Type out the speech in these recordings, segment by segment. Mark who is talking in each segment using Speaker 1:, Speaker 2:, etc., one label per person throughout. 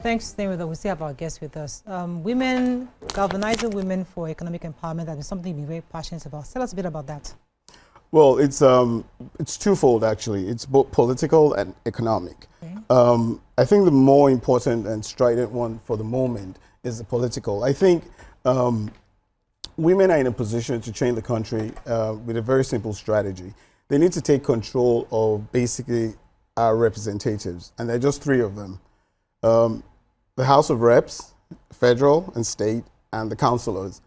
Speaker 1: Thanks for staying with us. We still have our guests with us. Women, galvanizing women for economic empowerment, that is something you're very passionate about. Tell us a bit about that.
Speaker 2: Well, it's twofold actually. It's both political and economic. Okay. I think the more important and strident one for the moment is the political. I think women are in a position to change the country with a very simple strategy. They need to take control of basically our representatives, and there are just three of them. The House of Reps, federal and state, and the councillors.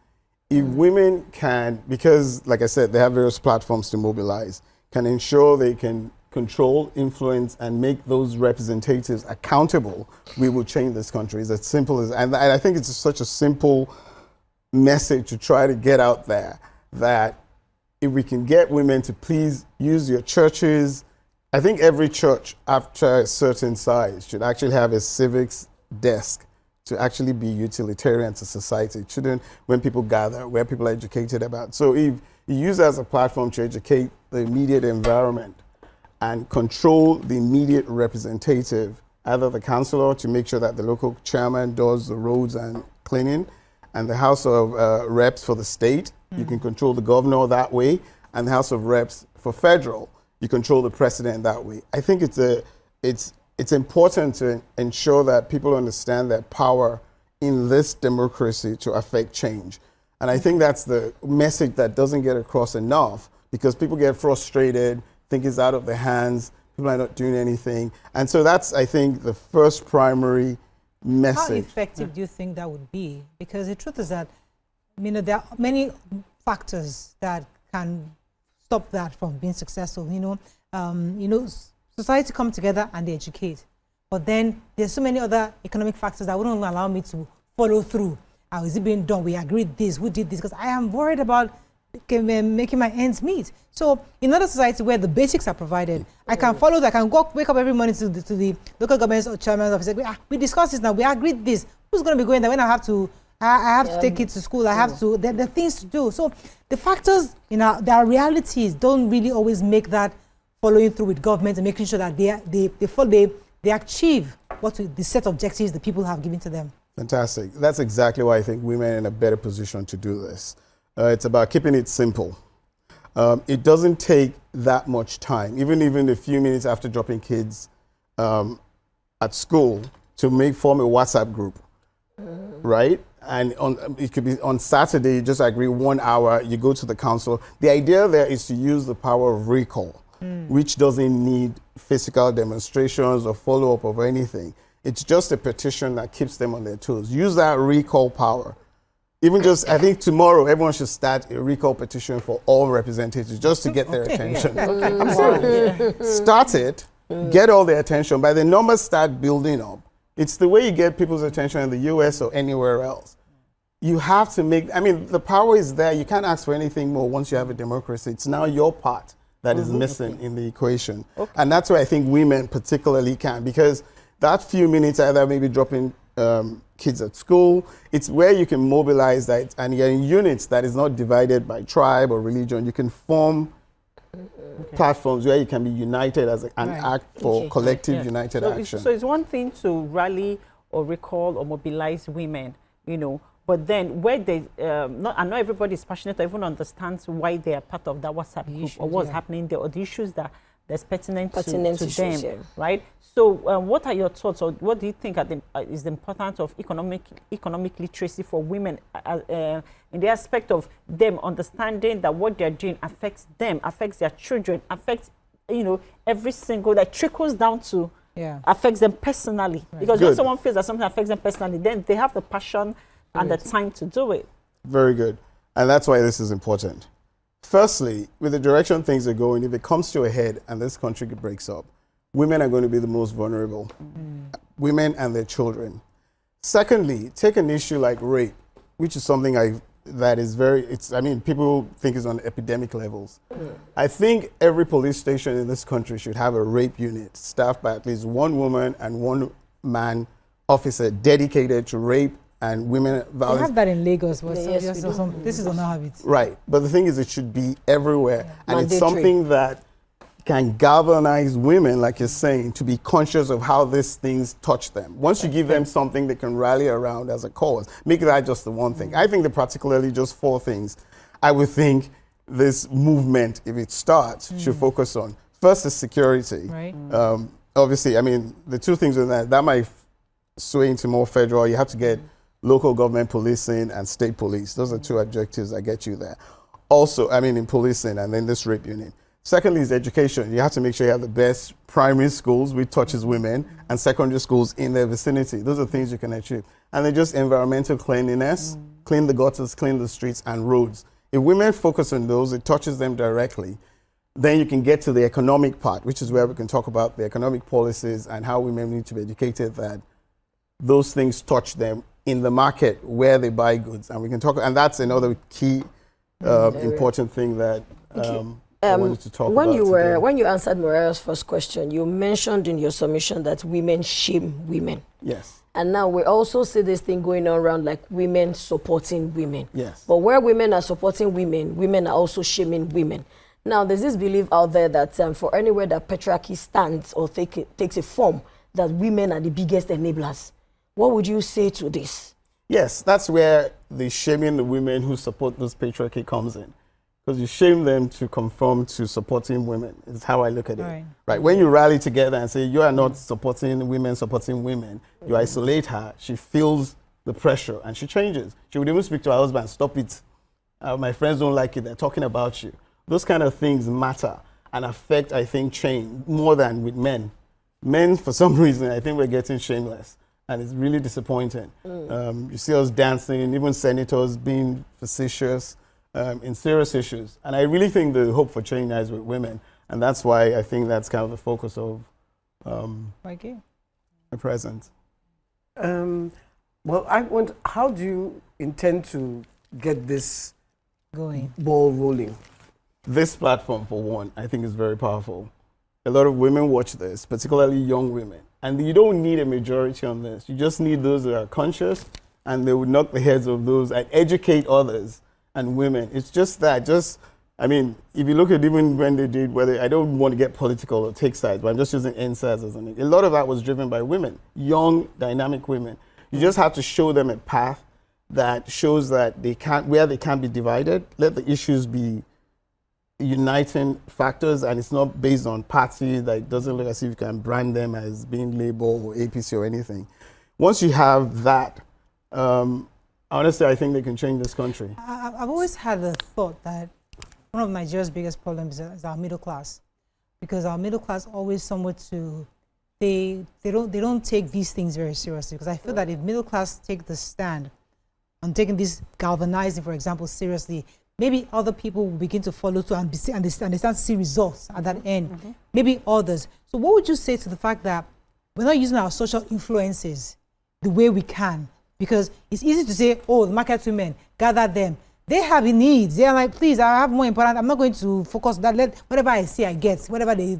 Speaker 2: If women can, because like I said, they have various platforms to mobilize, can ensure they can control, influence, and make those representatives accountable, we will change this country. It's as simple as, and I think it's such a simple message to try to get out there, that if we can get women to please use your churches. I think every church after a certain size should actually have a civics desk to actually be utilitarian to society. It shouldn't, when people gather, where people are educated about. So if you use it as a platform to educate the immediate environment and control the immediate representative, either the councillor to make sure that the local chairman does the roads and cleaning, and the House of Reps for the state, you can control the governor that way, and the House of Reps for federal, you control the president that way. I think it's important to ensure that people understand their power in this democracy to affect change. And I think that's the message that doesn't get across enough, because people get frustrated, think it's out of their hands, people are not doing anything. And so that's, I think, the first primary message.
Speaker 1: How effective do you think that would be? Because the truth is that, there are many factors that can stop that from being successful. Society come together and they educate, but then there's so many other economic factors that wouldn't allow me to follow through. How is it being done? We agreed this, we did this, because I am worried about making my ends meet. So in another society where the basics are provided, I can follow that. I can wake up every morning to the local government's or chairman's office. We discussed this now. We agreed this. Who's going to be going there when I have to take it to school? I have to. There are things to do. So the factors, their realities don't really always make that following through with government and making sure that they achieve the set objectives the people have given to them.
Speaker 2: Fantastic. That's exactly why I think women are in a better position to do this. It's about keeping it simple. It doesn't take that much time, even a few minutes after dropping kids at school, to form a WhatsApp group, right? And it could be on Saturday, you just agree 1 hour, you go to the council. The idea there is to use the power of recall, which doesn't need physical demonstrations or follow-up of anything. It's just a petition that keeps them on their toes. Use that recall power. Even just, I think tomorrow, everyone should start a recall petition for all representatives just to get their attention. I'm serious. Start it, get all their attention. By the numbers start building up. It's the way you get people's attention in the US or anywhere else. You have to the power is there. You can't ask for anything more once you have a democracy. It's now your part that is missing in the equation. And that's why I think women particularly can, because that few minutes, either maybe dropping kids at school, it's where you can mobilize that, and you're in units that is not divided by tribe or religion. You can form platforms where you can be united as an act for collective united action.
Speaker 3: So it's one thing to rally or recall or mobilize women, but then where they, not everybody is passionate or even understands why they are part of that WhatsApp group or what's happening there, or the issues that's pertinent to them, right? So what are your thoughts, or what do you think is the importance of economic literacy for women in the aspect of them understanding that what they're doing affects them, affects their children, affects, every single, that trickles down to, affects them personally. Right. Because when someone feels that something affects them personally, then they have the passion and the time to do it.
Speaker 2: Very good. And that's why this is important. Firstly, with the direction things are going, if it comes to a head and this country breaks up, women are going to be the most vulnerable. Women and their children. Secondly, take an issue like rape, which is something people think is on epidemic levels. I think every police station in this country should have a rape unit staffed by at least one woman and one man officer dedicated to rape and women violence.
Speaker 1: We have that in Lagos, but this is on our habit.
Speaker 2: Right, but the thing is, it should be everywhere, and it's something that can galvanize women, like you're saying, to be conscious of how these things touch them. Once you give them something they can rally around as a cause, make that just the one thing. I think there are particularly just 4 things I would think this movement, if it starts, should focus on. First is security.
Speaker 1: Right.
Speaker 2: Obviously, I mean, the 2 things in that might sway into more federal. You have to get local government policing and state police. Those are 2 objectives that get you there. Also, I mean, in policing and then this rape unit. Secondly is education. You have to make sure you have the best primary schools, which touches women, and secondary schools in their vicinity. Those are things you can achieve. And then just environmental cleanliness, clean the gutters, clean the streets and roads. If women focus on those, it touches them directly. Then you can get to the economic part, which is where we can talk about the economic policies and how women need to be educated that those things touch them in the market where they buy goods. And we can talk, and that's another key important thing that I wanted to talk about today.
Speaker 4: When you answered Mariah's first question, you mentioned in your submission that women shame women.
Speaker 2: Yes.
Speaker 4: And now we also see this thing going on around like women supporting women.
Speaker 2: Yes.
Speaker 4: But where women are supporting women, women are also shaming women. Now there's this belief out there that for anywhere that patriarchy stands or takes a form, that women are the biggest enablers. What would you say to this?
Speaker 2: Yes, that's where the shaming the women who support this patriarchy comes in. Because you shame them to conform to supporting women, is how I look at it. Right. When you rally together and say, you are not supporting women, you isolate her, she feels the pressure and she changes. She would even speak to her husband, stop it. My friends don't like it, they're talking about you. Those kind of things matter and affect, I think, change more than with men. Men, for some reason, I think we're getting shameless. And it's really disappointing. You see us dancing, even senators being facetious in serious issues. And I really think the hope for change lies with women. And that's why I think that's kind of the focus of the present.
Speaker 5: Well, how do you intend to get this
Speaker 1: going
Speaker 5: ball rolling?
Speaker 2: This platform, for one, I think is very powerful. A lot of women watch this, particularly young women. And you don't need a majority on this. You just need those that are conscious, and they would knock the heads of those and educate others and women. It's just that, I mean, if you look at even when they did, I don't want to get political or take sides, but I'm just using NSAS as an example. A lot of that was driven by women, young, dynamic women. You just have to show them a path that shows that where they can't be divided, let the issues be uniting factors, and it's not based on party that doesn't look as if you can brand them as being Labour or APC or anything. Once you have that, honestly, I think they can change this country.
Speaker 1: I've always had the thought that one of Nigeria's biggest problems is our middle class, because our middle class always somewhat they don't take these things very seriously. Because I feel that if middle class take the stand on taking this galvanizing, for example, seriously, maybe other people will begin to follow through and they start to see results at that end. Maybe others. So what would you say to the fact that we're not using our social influences the way we can? Because it's easy to say, oh, the market women, gather them. They have needs. They are like, please, I have more important. I'm not going to focus that. Whatever I see, I get. Whenever they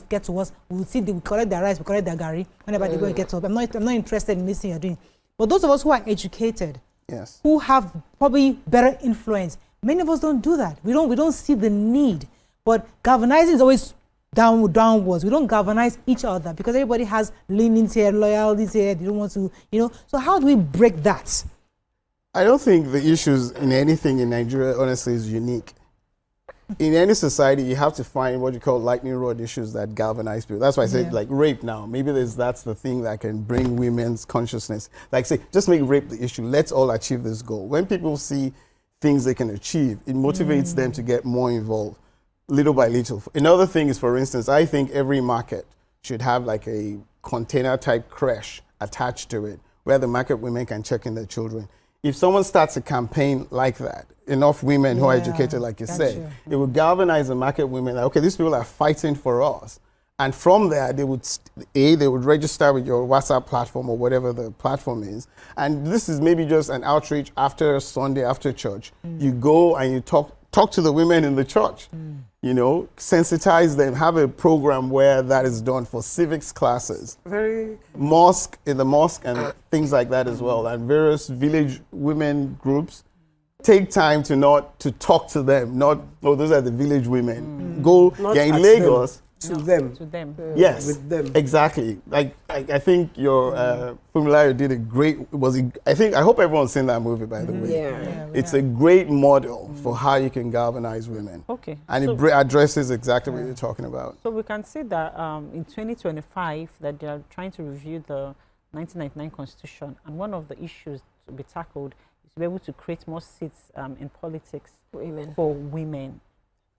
Speaker 1: get to us, we'll see. We collect their rice, we collect their gari. Whenever they go and get to us, I'm not interested in this thing you're doing. But those of us who are educated,
Speaker 2: yes,
Speaker 1: who have probably better influence, many of us don't do that. We don't see the need. But galvanizing is always downwards. We don't galvanize each other because everybody has leanings here, loyalties here. They don't want to, So how do we break that?
Speaker 2: I don't think the issues in anything in Nigeria, honestly, is unique. In any society, you have to find what you call lightning rod issues that galvanize people. That's why I said, like, rape now. Maybe that's the thing that can bring women's consciousness. Like, say, just make rape the issue. Let's all achieve this goal. When people see things they can achieve, it motivates them to get more involved, little by little. Another thing is, for instance, I think every market should have like a container-type creche attached to it, where the market women can check in their children. If someone starts a campaign like that, enough women who are educated, like you said, it will galvanize the market women. Like, okay, these people are fighting for us. And from there, they would register with your WhatsApp platform or whatever the platform is. And this is maybe just an outreach after Sunday, after church. You go and you talk to the women in the church, sensitize them, have a program where that is done for civics classes.
Speaker 5: In
Speaker 2: the mosque and things like that as well. And various village women groups take time to talk to them, those are the village women. You're in Lagos,
Speaker 5: to them.
Speaker 3: To them.
Speaker 2: Yes,
Speaker 5: With them.
Speaker 2: exactly. Like I think your Funmilayo did a great. I hope everyone's seen that movie, by the way.
Speaker 4: Yeah.
Speaker 2: It's a great model for how you can galvanize women.
Speaker 3: Okay.
Speaker 2: And
Speaker 3: so,
Speaker 2: it addresses exactly what you're talking about.
Speaker 3: so we can say that in 2025 that they are trying to review the 1999 Constitution, and one of the issues to be tackled is to be able to create more seats in politics for women.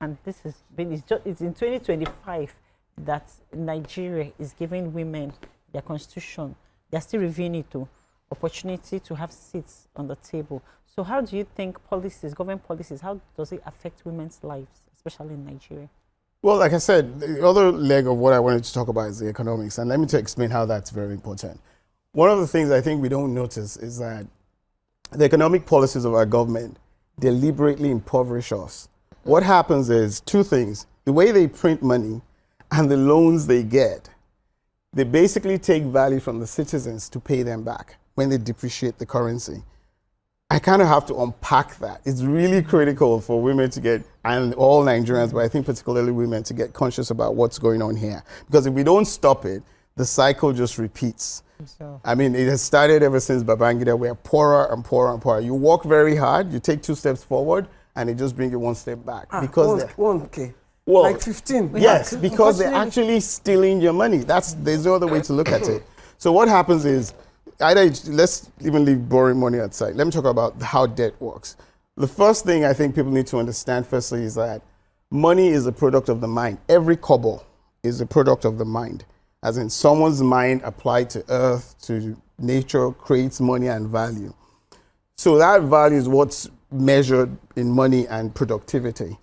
Speaker 3: And this is it's in 2025 that Nigeria is giving women their constitution. They're still reviewing it to opportunity to have seats on the table. So how do you think government policies, how does it affect women's lives, especially in Nigeria?
Speaker 2: Well, like I said, the other leg of what I wanted to talk about is the economics, and let me explain how that's very important. One of the things I think we don't notice is that the economic policies of our government deliberately impoverish us. What happens is two things. The way they print money and the loans they get, they basically take value from the citizens to pay them back when they depreciate the currency. I kind of have to unpack that. It's really critical for women to get, and all Nigerians, but I think particularly women, to get conscious about what's going on here. Because if we don't stop it, the cycle just repeats.
Speaker 1: So,
Speaker 2: I mean, it has started ever since Babangida. We're poorer and poorer and poorer. You work very hard, you take 2 steps forward, and it just brings you 1 step back. Because
Speaker 5: okay.
Speaker 2: well,
Speaker 5: Like 15.
Speaker 2: yes, because they're actually stealing your money. There's no other way to look at it. So what happens is, let's even leave borrowing money outside. Let me talk about how debt works. The first thing I think people need to understand firstly is that money is a product of the mind. Every kobo is a product of the mind. As in someone's mind applied to earth, to nature, creates money and value. So that value is what's measured in money and productivity.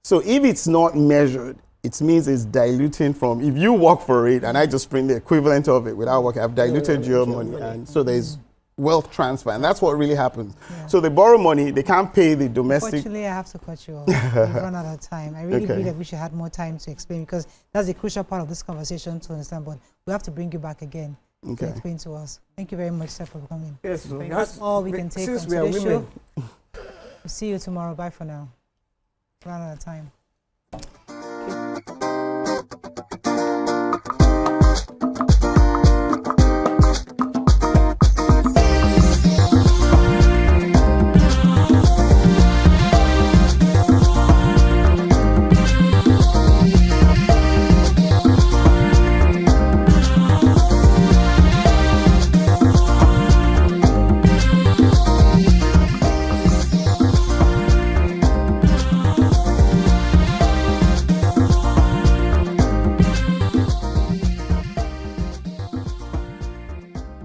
Speaker 2: So if it's not measured, it means it's diluting from, if you work for it and I just bring the equivalent of it without working, I've diluted your money. And so there's wealth transfer, and that's what really happens.
Speaker 1: Yeah.
Speaker 2: So they borrow money, they can't pay the domestic.
Speaker 1: Unfortunately, I have to cut you off. We've run out of time. I really
Speaker 2: Okay.
Speaker 1: believe that we should have more time to explain, because that's a crucial part of this conversation to understand, but we have to bring you back again to
Speaker 2: Okay.
Speaker 1: explain to us. Thank you very much, sir, for coming.
Speaker 5: Yes, so
Speaker 1: That's all we can take
Speaker 5: since
Speaker 1: on
Speaker 5: we are
Speaker 1: today's
Speaker 5: women.
Speaker 1: show. We'll see you tomorrow. Bye for now. Run out of time.